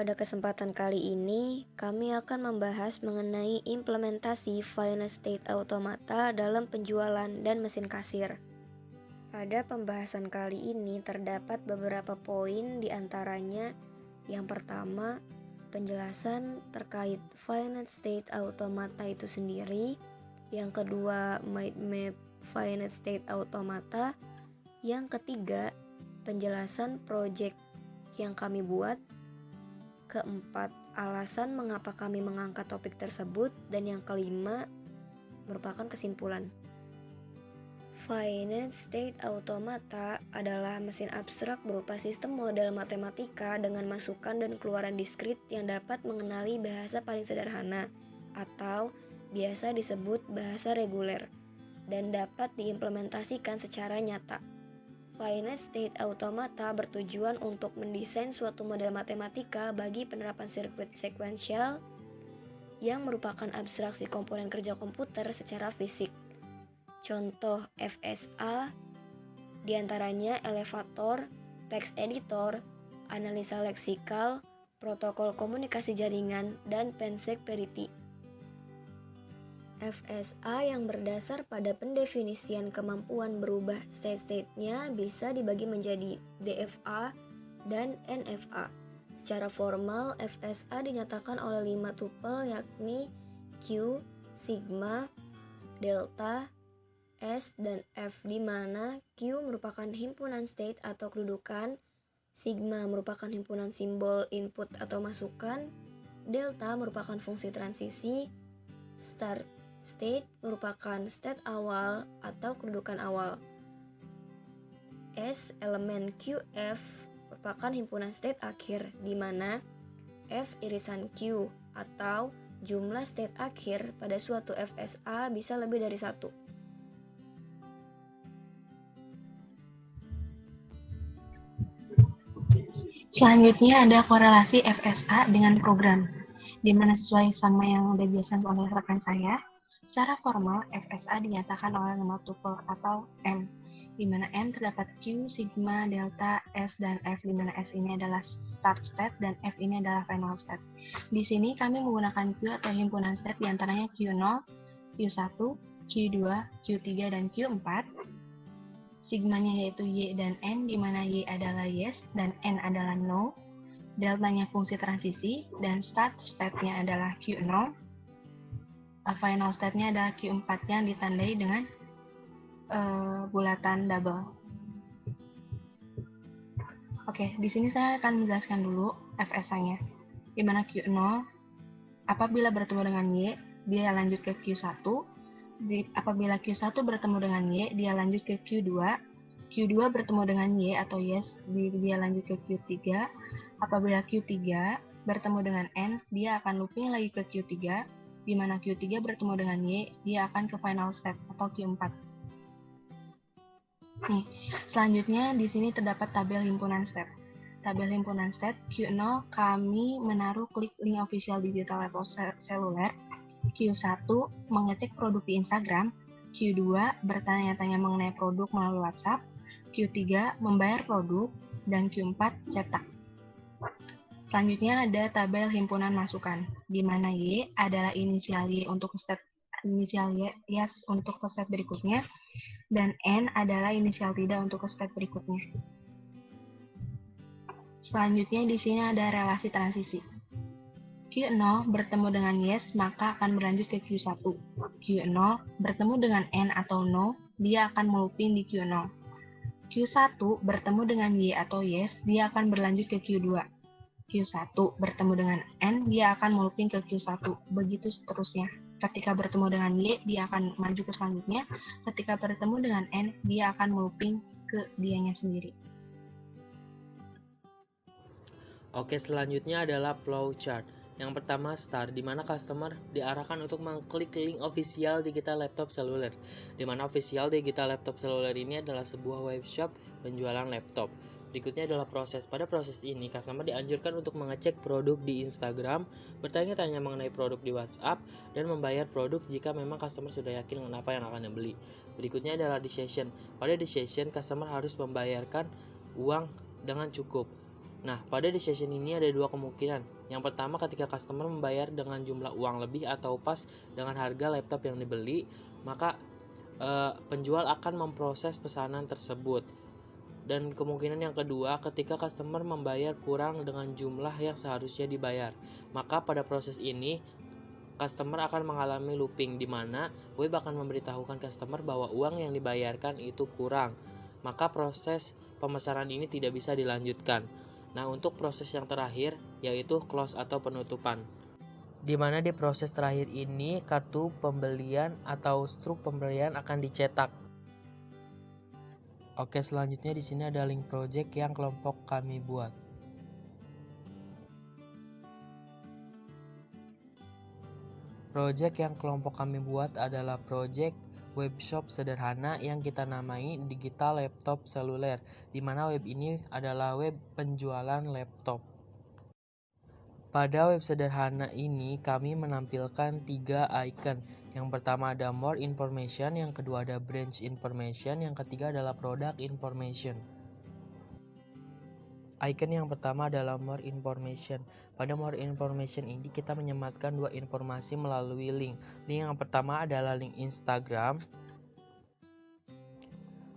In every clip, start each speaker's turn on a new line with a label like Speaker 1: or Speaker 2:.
Speaker 1: Pada kesempatan kali ini, kami akan membahas mengenai implementasi Final State Automata dalam penjualan dan mesin kasir. Pada pembahasan kali ini terdapat beberapa poin, di antaranya yang pertama, penjelasan terkait Final State Automata itu sendiri. Yang kedua, mind map Final State Automata. Yang ketiga, penjelasan project yang kami buat. Keempat, alasan mengapa kami mengangkat topik tersebut. Dan yang kelima, merupakan kesimpulan. Final State Automata adalah mesin abstrak berupa sistem model matematika dengan masukan dan keluaran diskrit yang dapat mengenali bahasa paling sederhana atau biasa disebut bahasa reguler dan dapat diimplementasikan secara nyata. Final State Automata bertujuan untuk mendesain suatu model matematika bagi penerapan sirkuit sekuensial yang merupakan abstraksi komponen kerja komputer secara fisik. Contoh FSA diantaranya elevator, text editor, analisa leksikal, protokol komunikasi jaringan, dan pensekperity. FSA yang berdasar pada pendefinisian kemampuan berubah state-nya bisa dibagi menjadi DFA dan NFA. Secara formal, FSA dinyatakan oleh 5 tupel yakni Q, sigma, delta, S, dan F, di mana Q merupakan himpunan state atau kedudukan, sigma merupakan himpunan simbol input atau masukan, delta merupakan fungsi transisi, start state merupakan state awal atau kedudukan awal. S, elemen QF merupakan himpunan state akhir, di mana F irisan Q atau jumlah state akhir pada suatu FSA bisa lebih dari 1.
Speaker 2: Selanjutnya ada korelasi FSA dengan program, di mana sesuai sama yang udah dijelaskan oleh rekan saya, secara formal FSA dinyatakan oleh nama tupel atau M, di mana M terdapat Q, sigma, delta, S, dan F, di mana S ini adalah start state dan F ini adalah final state. Di sini kami menggunakan Q atau himpunan state diantaranya Q0, Q1, Q2, Q3, dan Q4. Sigmanya yaitu Y dan N, di mana Y adalah yes dan N adalah no. Deltanya fungsi transisi dan start state-nya adalah Q0. Final state-nya adalah Q4 yang ditandai dengan bulatan double. Oke, di sini saya akan menjelaskan dulu FSA-nya. Di mana Q0 apabila bertemu dengan Y, dia lanjut ke Q1. Apabila Q1 bertemu dengan Y, dia lanjut ke Q2. Q2 bertemu dengan Y atau yes, dia lanjut ke Q3. Apabila Q3 bertemu dengan N, dia akan looping lagi ke Q3, di mana Q3 bertemu dengan Y, dia akan ke final state atau Q4. Nih, selanjutnya di sini terdapat tabel himpunan state. Tabel himpunan state Q0 kami menaruh klik link official digital laptop seluler. Q1 mengecek produk di Instagram, Q2 bertanya-tanya mengenai produk melalui WhatsApp, Q3 membayar produk, dan Q4 cetak. Selanjutnya ada tabel himpunan masukan, di mana Y adalah inisial Y untuk step inisial yes untuk ke step berikutnya, dan N adalah inisial tidak untuk ke step berikutnya. Selanjutnya di sini ada relasi transisi. Q0 bertemu dengan yes, maka akan berlanjut ke Q1. Q0 bertemu dengan N atau no, dia akan melooping di Q0. Q1 bertemu dengan Y atau yes, dia akan berlanjut ke Q2. Q1 bertemu dengan N, dia akan melooping ke Q1. Begitu seterusnya. Ketika bertemu dengan Y, dia akan maju ke selanjutnya. Ketika bertemu dengan N, dia akan melooping ke dianya sendiri.
Speaker 3: Oke, selanjutnya adalah flow chart. Yang pertama start, di mana customer diarahkan untuk mengklik link official digital laptop seluler. Di mana official digital laptop seluler ini adalah sebuah webshop penjualan laptop. Berikutnya adalah proses. Pada proses ini, customer dianjurkan untuk mengecek produk di Instagram, bertanya-tanya mengenai produk di WhatsApp, dan membayar produk jika memang customer sudah yakin dengan apa yang akan dibeli. Berikutnya adalah decision. Pada decision, customer harus membayarkan uang dengan cukup. Nah, pada decision ini ada dua kemungkinan. Yang pertama, ketika customer membayar dengan jumlah uang lebih atau pas dengan harga laptop yang dibeli, maka penjual akan memproses pesanan tersebut. Dan kemungkinan yang kedua, ketika customer membayar kurang dengan jumlah yang seharusnya dibayar, maka pada proses ini customer akan mengalami looping, di mana web akan memberitahukan customer bahwa uang yang dibayarkan itu kurang. Maka proses pemesanan ini tidak bisa dilanjutkan. Nah, untuk proses yang terakhir yaitu close atau penutupan, di mana di proses terakhir ini kartu pembelian atau struk pembelian akan dicetak. Oke, selanjutnya di sini ada link project yang kelompok kami buat. Project yang kelompok kami buat adalah project webshop sederhana yang kita namai Digital Laptop Seluler, di mana web ini adalah web penjualan laptop. Pada web sederhana ini kami menampilkan 3 icon. Yang pertama ada more information, yang kedua ada branch information, yang ketiga adalah product information. Icon yang pertama adalah more information. Pada more information ini kita menyematkan 2 informasi melalui link. Link yang pertama adalah link Instagram.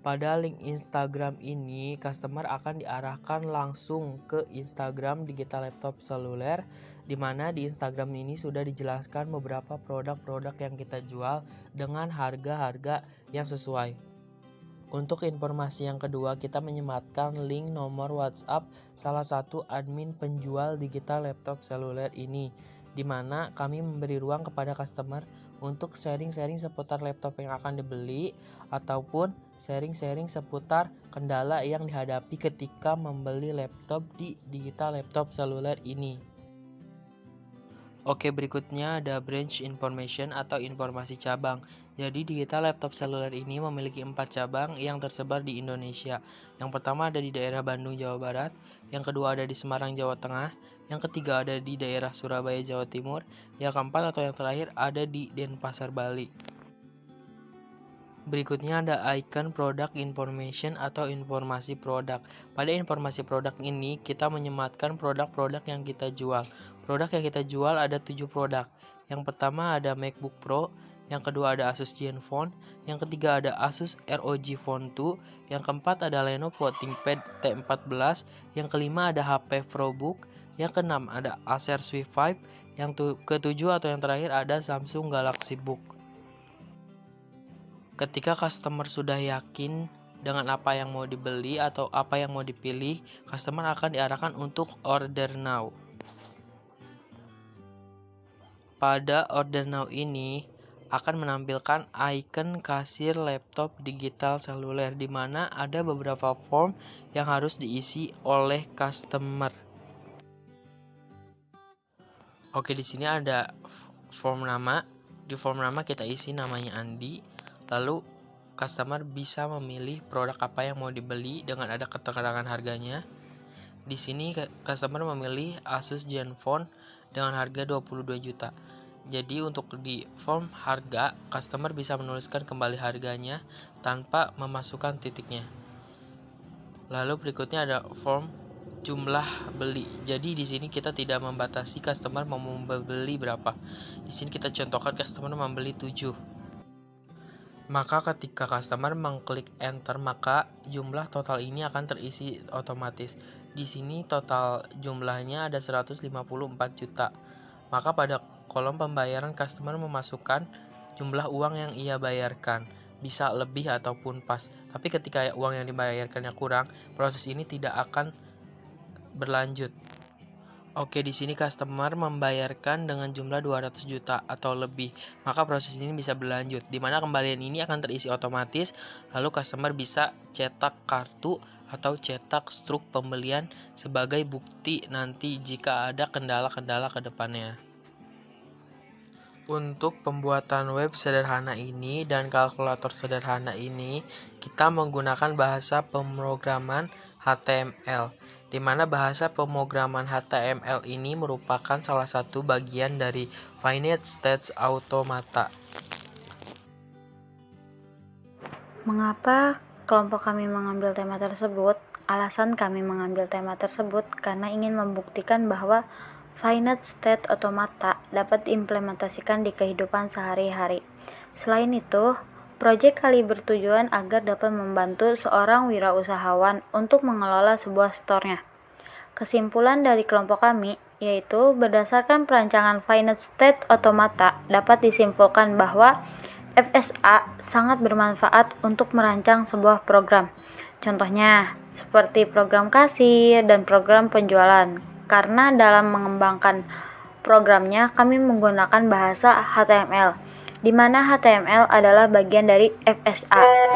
Speaker 3: Pada link Instagram ini, customer akan diarahkan langsung ke Instagram Digital Laptop Seluler, di mana di Instagram ini sudah dijelaskan beberapa produk-produk yang kita jual dengan harga-harga yang sesuai. Untuk informasi yang kedua, kita menyematkan link nomor WhatsApp salah satu admin penjual Digital Laptop Seluler ini, di mana kami memberi ruang kepada customer untuk sharing-sharing seputar laptop yang akan dibeli ataupun sharing-sharing seputar kendala yang dihadapi ketika membeli laptop di Digital Laptop Seluler ini. Oke, berikutnya ada branch information atau informasi cabang. Jadi Digital Laptop Seluler ini memiliki 4 cabang yang tersebar di Indonesia. Yang pertama ada di daerah Bandung, Jawa Barat. Yang kedua ada di Semarang, Jawa Tengah. Yang ketiga ada di daerah Surabaya, Jawa Timur. Yang keempat atau yang terakhir ada di Denpasar, Bali. Berikutnya ada icon product information atau informasi produk. Pada informasi produk ini kita menyematkan produk-produk yang kita jual. Produk yang kita jual ada 7 produk. Yang pertama ada MacBook Pro, yang kedua ada Asus Zenfone, yang ketiga ada Asus ROG Phone 2, yang keempat ada Lenovo ThinkPad T14, yang kelima ada HP ProBook, yang keenam ada Acer Swift 5, yang ketujuh atau yang terakhir ada Samsung Galaxy Book. Ketika customer sudah yakin dengan apa yang mau dibeli atau apa yang mau dipilih, customer akan diarahkan untuk order now. Pada order now ini akan menampilkan icon kasir laptop digital seluler, di mana ada beberapa form yang harus diisi oleh customer. Oke, di sini ada form nama. Di form nama kita isi namanya Andi. Lalu customer bisa memilih produk apa yang mau dibeli dengan ada keterangan harganya. Di sini customer memilih Asus Zenfone dengan harga 22 juta. Jadi untuk di form harga, customer bisa menuliskan kembali harganya tanpa memasukkan titiknya. Lalu berikutnya ada form jumlah beli. Jadi di sini kita tidak membatasi customer mau membeli berapa. Di sini kita contohkan customer membeli 7. Maka ketika customer mengklik enter, maka jumlah total ini akan terisi otomatis. Di sini total jumlahnya ada 154 juta. Maka pada kolom pembayaran customer memasukkan jumlah uang yang ia bayarkan. Bisa lebih ataupun pas. Tapi ketika uang yang dibayarkannya kurang, proses ini tidak akan berlanjut. Oke, di sini customer membayarkan dengan jumlah 200 juta atau lebih, maka proses ini bisa berlanjut, di mana kembalian ini akan terisi otomatis, lalu customer bisa cetak kartu atau cetak struk pembelian sebagai bukti nanti jika ada kendala-kendala ke depannya. Untuk pembuatan web sederhana ini dan kalkulator sederhana ini, kita menggunakan bahasa pemrograman HTML, di mana bahasa pemrograman HTML ini merupakan salah satu bagian dari Finite State Automata.
Speaker 4: Mengapa kelompok kami mengambil tema tersebut? Alasan kami mengambil tema tersebut karena ingin membuktikan bahwa finite state automata dapat diimplementasikan di kehidupan sehari-hari. Selain itu, proyek kali bertujuan agar dapat membantu seorang wirausahawan untuk mengelola sebuah store-nya. Kesimpulan dari kelompok kami yaitu berdasarkan perancangan finite state automata dapat disimpulkan bahwa FSA sangat bermanfaat untuk merancang sebuah program. Contohnya, seperti program kasir dan program penjualan. Karena dalam mengembangkan programnya, kami menggunakan bahasa HTML, di mana HTML adalah bagian dari FSA.